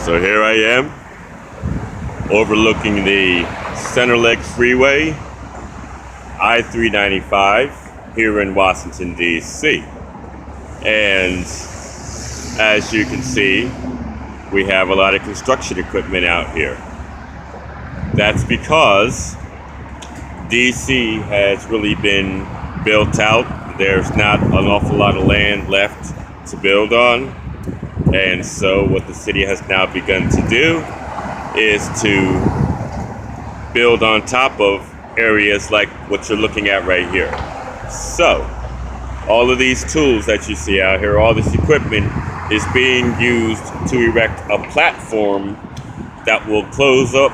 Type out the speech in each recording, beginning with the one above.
So here I am, overlooking the Center Leg Freeway, I-395, here in Washington, D.C. And as you can see, we have a lot of construction equipment out here. That's because D.C. has really been built out. There's not an awful lot of land left to build on. And so what the city has now begun to do is to build on top of areas like what you're looking at right here. So all of these tools that you see out here, all this equipment is being used to erect a platform that will close up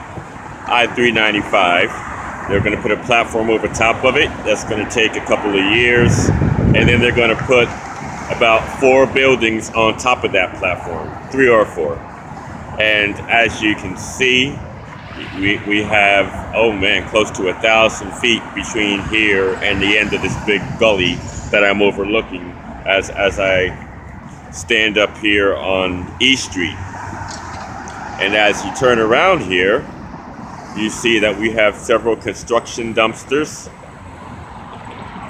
I-395. They're going to put a platform over top of it. That's going to take a couple of years. And then they're going to put about 4 buildings on top of that platform, 3 or 4. And as you can see, we have, close to 1,000 feet between here and the end of this big gully that I'm overlooking as I stand up here on E Street. And as you turn around here, you see that we have several construction dumpsters.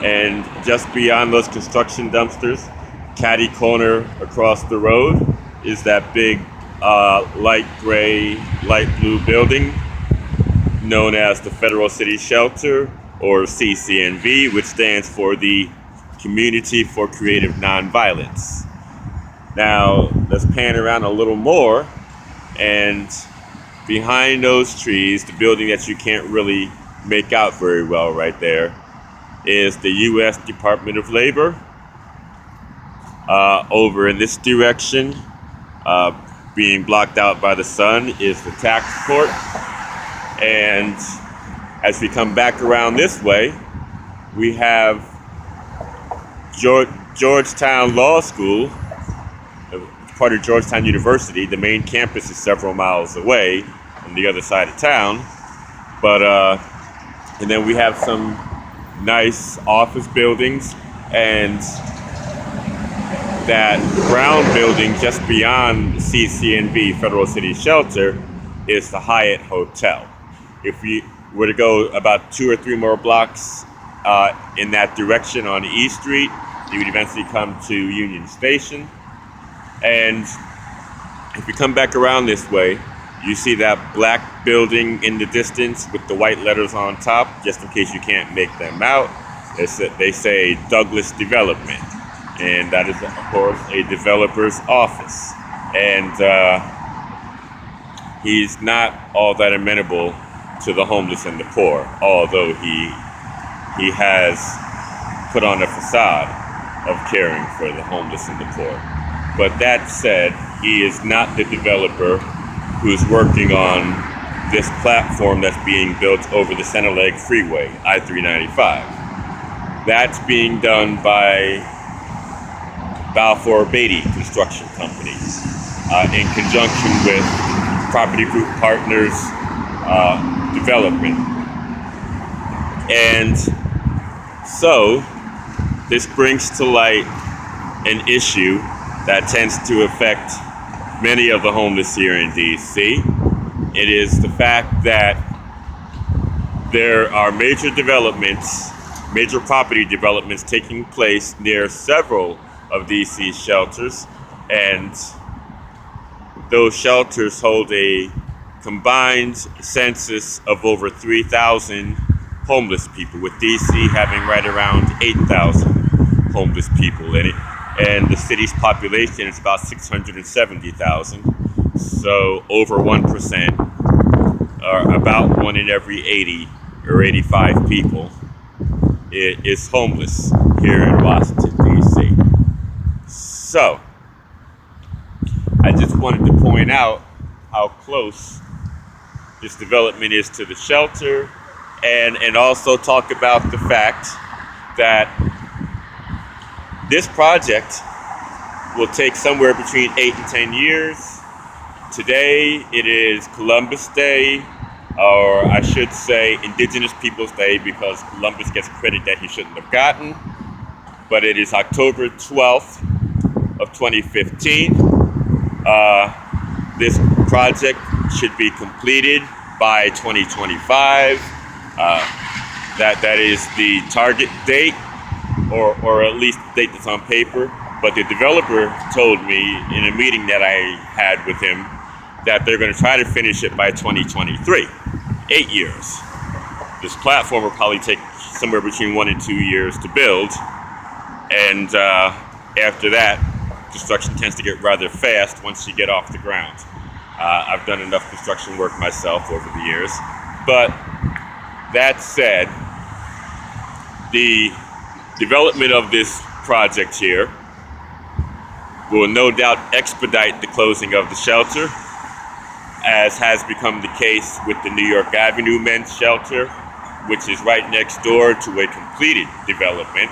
And just beyond those construction dumpsters, catty corner across the road is that big light gray, light blue building known as the Federal City Shelter, or CCNV, which stands for the Community for Creative Nonviolence. Now, let's pan around a little more, and behind those trees, the building that you can't really make out very well right there, is the U.S. Department of Labor. Over in this direction, being blocked out by the sun, is the tax court. And as we come back around this way, we have Georgetown Law School, part of Georgetown University. The main campus is several miles away on the other side of town. But and then we have some nice office buildings, and that brown building just beyond CCNV, Federal City Shelter, is the Hyatt Hotel. If we were to go about 2 or 3 more blocks in that direction on E Street, you would eventually come to Union Station. And if you come back around this way, you see that black building in the distance with the white letters on top, just in case you can't make them out. They say Douglas Development. And that is, of course, a developer's office. And he's not all that amenable to the homeless and the poor, although he has put on a facade of caring for the homeless and the poor. But that said, he is not the developer who's working on this platform that's being built over the Center Leg Freeway, I-395. That's being done by Balfour Beatty Construction Company in conjunction with Property Group Partners Development. And so this brings to light an issue that tends to affect many of the homeless here in DC. It is the fact that there are major property developments taking place near several of DC's shelters, and those shelters hold a combined census of over 3,000 homeless people, with DC having right around 8,000 homeless people in it. And the city's population is about 670,000. So over 1%, or about 1 in every 80 or 85 people, is homeless here in Washington, D.C. So I just wanted to point out how close this development is to the shelter, and also talk about the fact that this project will take somewhere between 8 and 10 years. Today it is Columbus Day, or I should say Indigenous Peoples Day, because Columbus gets credit that he shouldn't have gotten. But it is October 12th of 2015. This project should be completed by 2025. That is the target date, or at least the date that's on paper. But the developer told me in a meeting that I had with him that they're going to try to finish it by 2023, 8 years. This platform will probably take somewhere between 1 and 2 years to build. And after that, construction tends to get rather fast once you get off the ground. I've done enough construction work myself over the years. But that said, the development of this project here will no doubt expedite the closing of the shelter, as has become the case with the New York Avenue Men's Shelter, which is right next door to a completed development,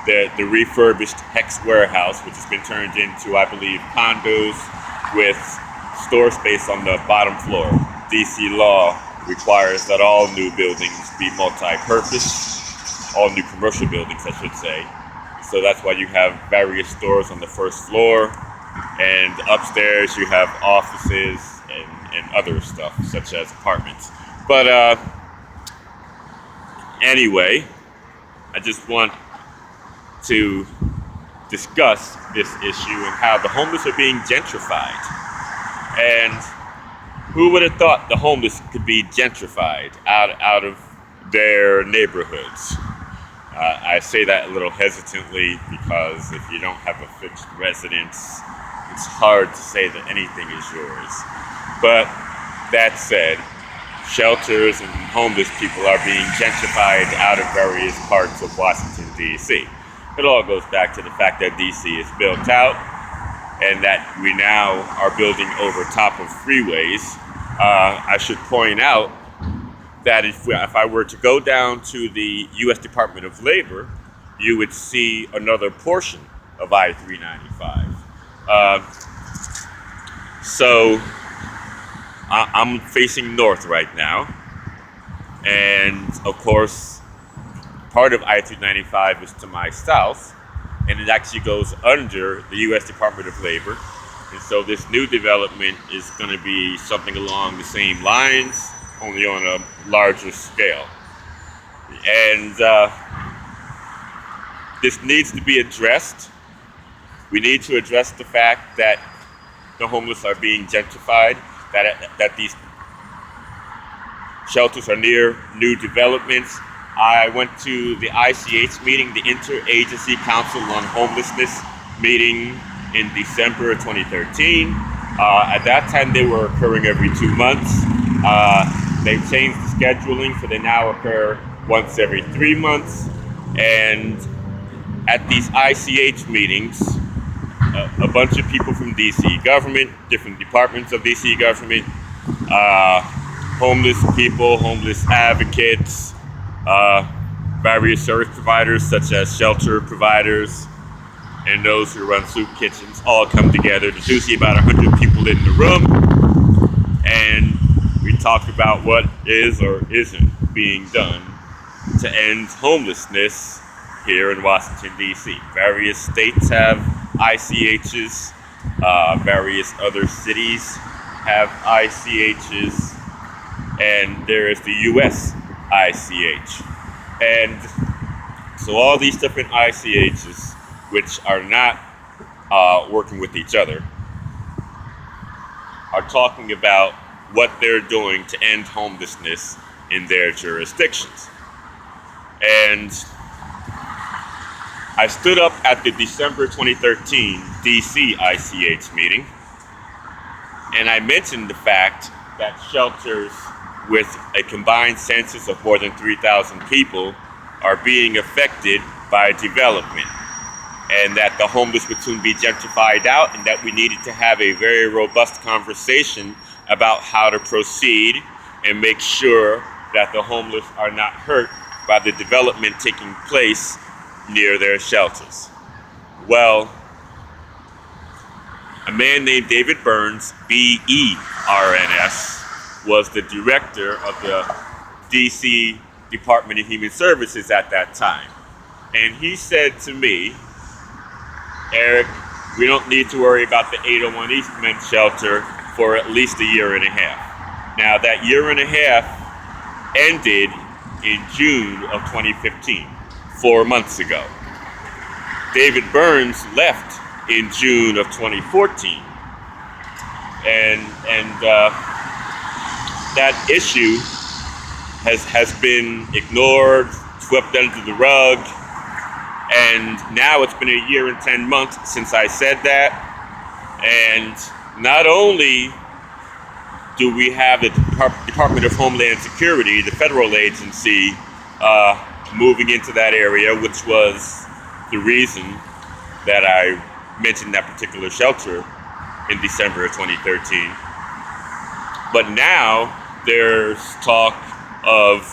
the refurbished Hex Warehouse, which has been turned into, I believe, condos with store space on the bottom floor. DC law requires that all new buildings be multi-purpose, all new commercial buildings, I should say. So that's why you have various stores on the first floor, and upstairs you have offices and other stuff, such as apartments. But anyway, I just want to discuss this issue and how the homeless are being gentrified. And who would have thought the homeless could be gentrified out of their neighborhoods? I say that a little hesitantly because if you don't have a fixed residence, it's hard to say that anything is yours. But that said, shelters and homeless people are being gentrified out of various parts of Washington, D.C. It all goes back to the fact that D.C. is built out and that we now are building over top of freeways. I should point out that if I were to go down to the U.S. Department of Labor, you would see another portion of I-395. So I'm facing north right now, and of course, part of I-395 is to my south, and it actually goes under the U.S. Department of Labor. And so this new development is going to be something along the same lines, only on a larger scale. And this needs to be addressed. We need to address the fact that the homeless are being gentrified, that these shelters are near new developments. I went to the ICH meeting, the Interagency Council on Homelessness meeting in December of 2013. At that time, they were occurring every 2 months. They've changed the scheduling, so they now occur once every 3 months. And at these ICH meetings, a bunch of people from DC government, different departments of DC government, homeless people, homeless advocates, various service providers such as shelter providers, and those who run soup kitchens all come together. There's usually about 100 people in the room, and we talk about what is or isn't being done to end homelessness here in Washington, D.C. Various states have ICHs, various other cities have ICHs, and there is the U.S. ICH. And so all these different ICHs, which are not working with each other, are talking about what they're doing to end homelessness in their jurisdictions. And I stood up at the December 2013 DC ICH meeting, and I mentioned the fact that shelters with a combined census of more than 3,000 people are being affected by development, and that the homeless would soon be gentrified out, and that we needed to have a very robust conversation about how to proceed and make sure that the homeless are not hurt by the development taking place near their shelters. Well, a man named David Burns, BERNS, was the director of the DC Department of Human Services at that time. And he said to me, "Eric, we don't need to worry about the 801 East Men's Shelter for at least a year and a half. Now, that year and a half ended in June of 2015, 4 months ago. David Burns left in June of 2014. And that issue has been ignored, swept under the rug, and now it's been a year and 10 months since I said that. And not only do we have the Department of Homeland Security, the federal agency, moving into that area, which was the reason that I mentioned that particular shelter in December of 2013. But now there's talk of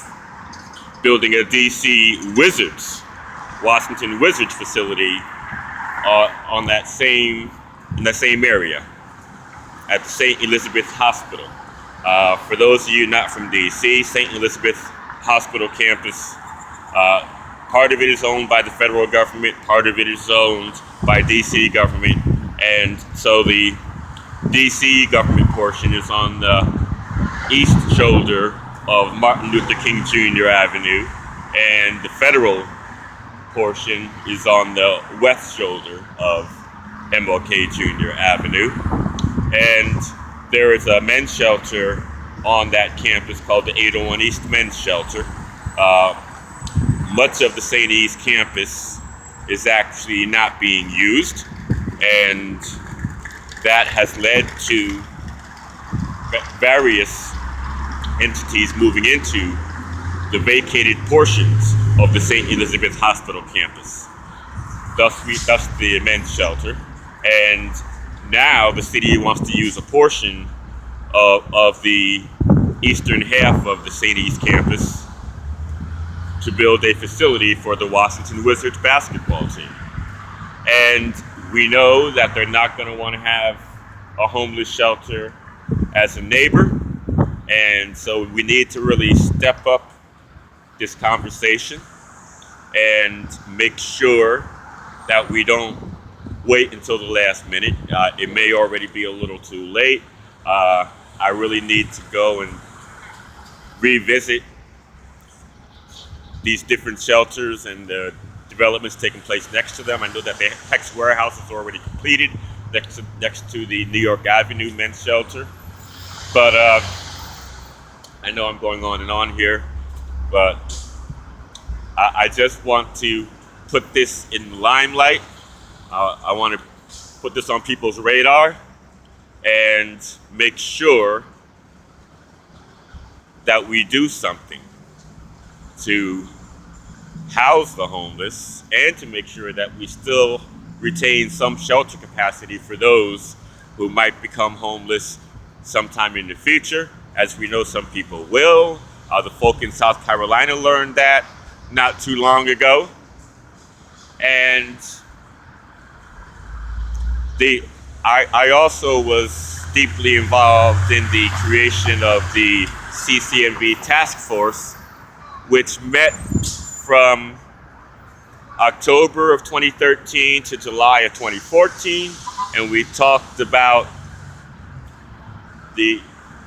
building a DC Washington Wizards facility in that same area at the St. Elizabeth Hospital. For those of you not from DC, St. Elizabeth Hospital campus, part of it is owned by the federal government, part of it is owned by DC government, and so the DC government portion is on the east shoulder of Martin Luther King Jr. Avenue, and the federal portion is on the west shoulder of MLK Jr. Avenue. And there is a men's shelter on that campus called the 801 East Men's Shelter. Much of the St. E's campus is actually not being used, and that has led to various entities moving into the vacated portions of the St. Elizabeth Hospital campus, thus the men's shelter. And now the city wants to use a portion of the eastern half of the St. E's campus to build a facility for the Washington Wizards basketball team. And we know that they're not going to want to have a homeless shelter as a neighbor. And so we need to really step up this conversation and make sure that we don't wait until the last minute. It may already be a little too late. I really need to go and revisit these different shelters and the developments taking place next to them. I know that the Hex Warehouse is already completed next to the New York Avenue men's shelter. But I know I'm going on and on here, but I just want to put this in the limelight. I want to put this on people's radar and make sure that we do something to house the homeless and to make sure that we still retain some shelter capacity for those who might become homeless sometime in the future, as we know some people will. The folk in South Carolina learned that not too long ago. And I also was deeply involved in the creation of the CCNV task force, which met from October of 2013 to July of 2014, and we talked about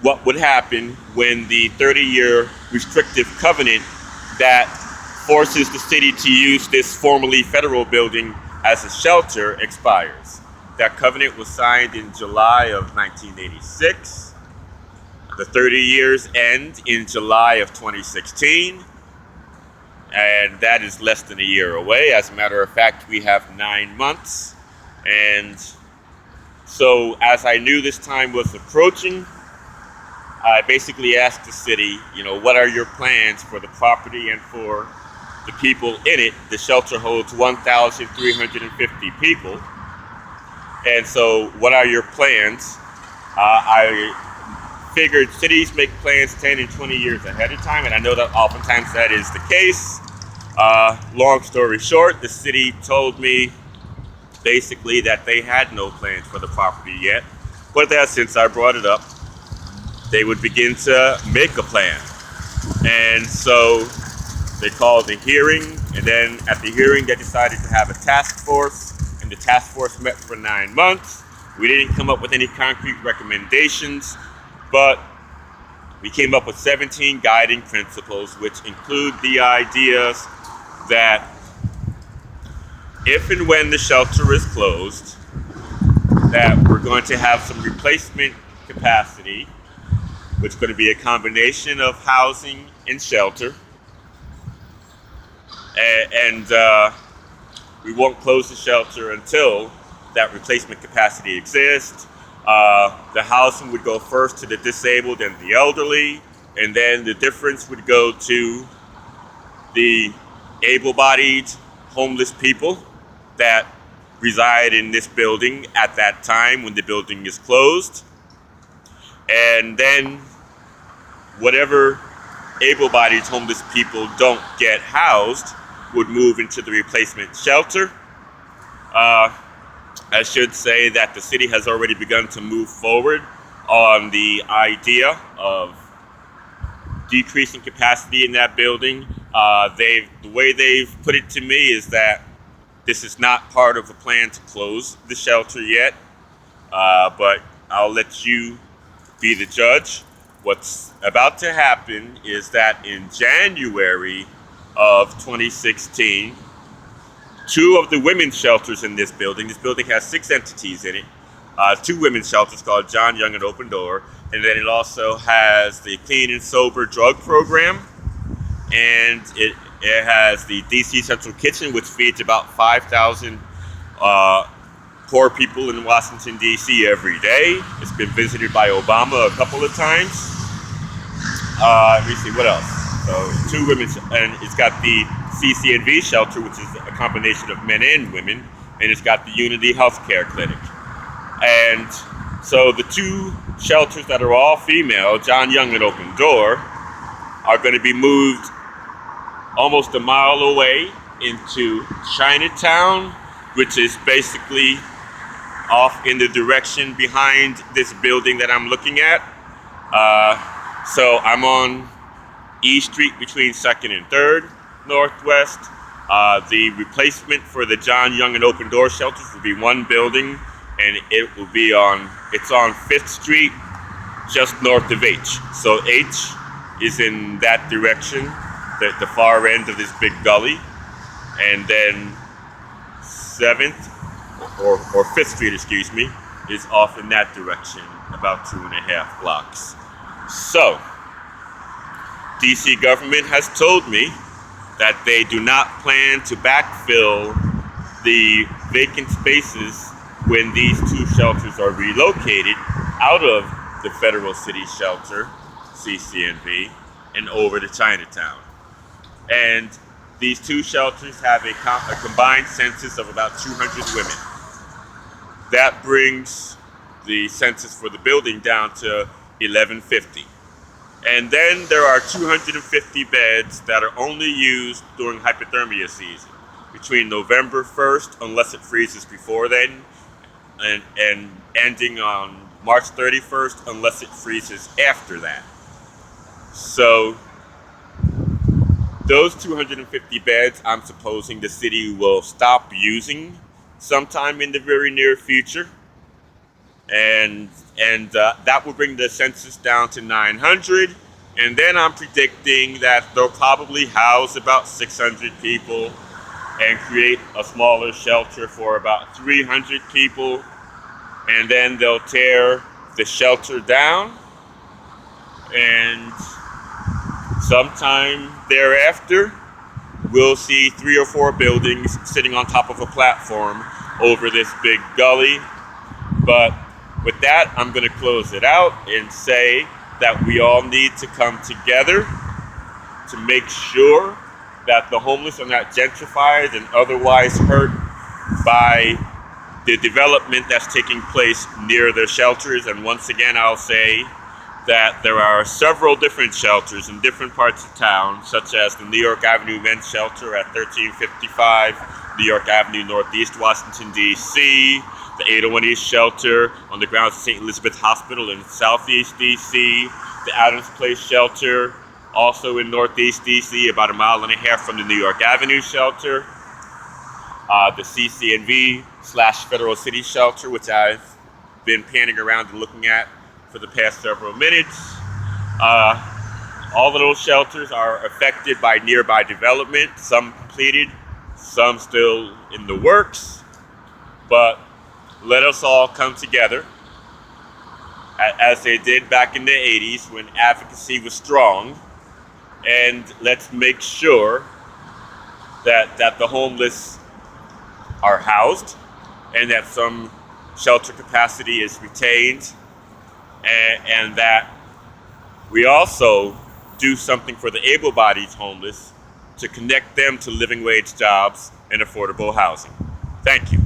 what would happen when the 30-year restrictive covenant that forces the city to use this formerly federal building as a shelter expires. That covenant was signed in July of 1986. The 30 years end in July of 2016, and that is less than a year away. As a matter of fact, we have 9 months. And so as I knew this time was approaching, I basically asked the city, what are your plans for the property and for the people in it? The shelter holds 1,350 people. And so what are your plans? I figured cities make plans 10 and 20 years ahead of time, and I know that oftentimes that is the case. Long story short, the city told me basically that they had no plans for the property yet, but that since I brought it up, they would begin to make a plan. And so they called a hearing, and then at the hearing they decided to have a task force, and the task force met for 9 months. We didn't come up with any concrete recommendations, but we came up with 17 guiding principles, which include the ideas that if and when the shelter is closed, that we're going to have some replacement capacity, which is going to be a combination of housing and shelter. And we won't close the shelter until that replacement capacity exists. The housing would go first to the disabled and the elderly, and then the difference would go to the able-bodied homeless people that reside in this building at that time when the building is closed. And then whatever able-bodied homeless people don't get housed would move into the replacement shelter. I should say that the city has already begun to move forward on the idea of decreasing capacity in that building. The way they've put it to me is that this is not part of a plan to close the shelter yet, but I'll let you be the judge. What's about to happen is that in January of 2016, two of the women's shelters in this building has 6 entities in it, 2 women's shelters called John Young and Open Door, and then it also has the Clean and Sober drug program, and it has the DC Central Kitchen, which feeds about 5,000 poor people in Washington, D.C. every day. It's been visited by Obama a couple of times. Let me see, what else? So 2 women, and it's got the CCNV shelter, which is a combination of men and women, and it's got the Unity Healthcare Clinic. And so the 2 shelters that are all female, John Young and Open Door, are going to be moved almost a mile away into Chinatown, which is basically off in the direction behind this building that I'm looking at. So I'm on E Street between 2nd and 3rd Northwest. The replacement for the John Young and Open Door shelters will be 1 building, and it's on 5th Street, just north of H. So H is in that direction, the far end of this big gully, and then 7th or 5th Street, is off in that direction, about 2.5 blocks. So, DC government has told me that they do not plan to backfill the vacant spaces when these 2 shelters are relocated out of the federal city shelter, CCNV, and over to Chinatown. And these 2 shelters have a combined census of about 200 women. That brings the census for the building down to 1150. And then there are 250 beds that are only used during hypothermia season, between November 1st, unless it freezes before then, and ending on March 31st, unless it freezes after that. So those 250 beds, I'm supposing the city will stop using sometime in the very near future. And that will bring the census down to 900. And then I'm predicting that they'll probably house about 600 people and create a smaller shelter for about 300 people. And then they'll tear the shelter down. And sometime thereafter, we'll see 3 or 4 buildings sitting on top of a platform over this big gully. But with that, I'm going to close it out and say that we all need to come together to make sure that the homeless are not gentrified and otherwise hurt by the development that's taking place near their shelters. And once again, I'll say that there are several different shelters in different parts of town, such as the New York Avenue Men's Shelter at 1355, New York Avenue Northeast, Washington, D.C., the 801 East Shelter on the grounds of St. Elizabeth Hospital in Southeast D.C., the Adams Place Shelter, also in Northeast D.C., about 1.5 miles from the New York Avenue Shelter, the CCNV / Federal City Shelter, which I've been panning around and looking at for the past several minutes. All of those shelters are affected by nearby development, some completed, some still in the works. But let us all come together, as they did back in the 80s when advocacy was strong, and let's make sure that the homeless are housed and that some shelter capacity is retained, and that we also do something for the able-bodied homeless to connect them to living wage jobs and affordable housing. Thank you.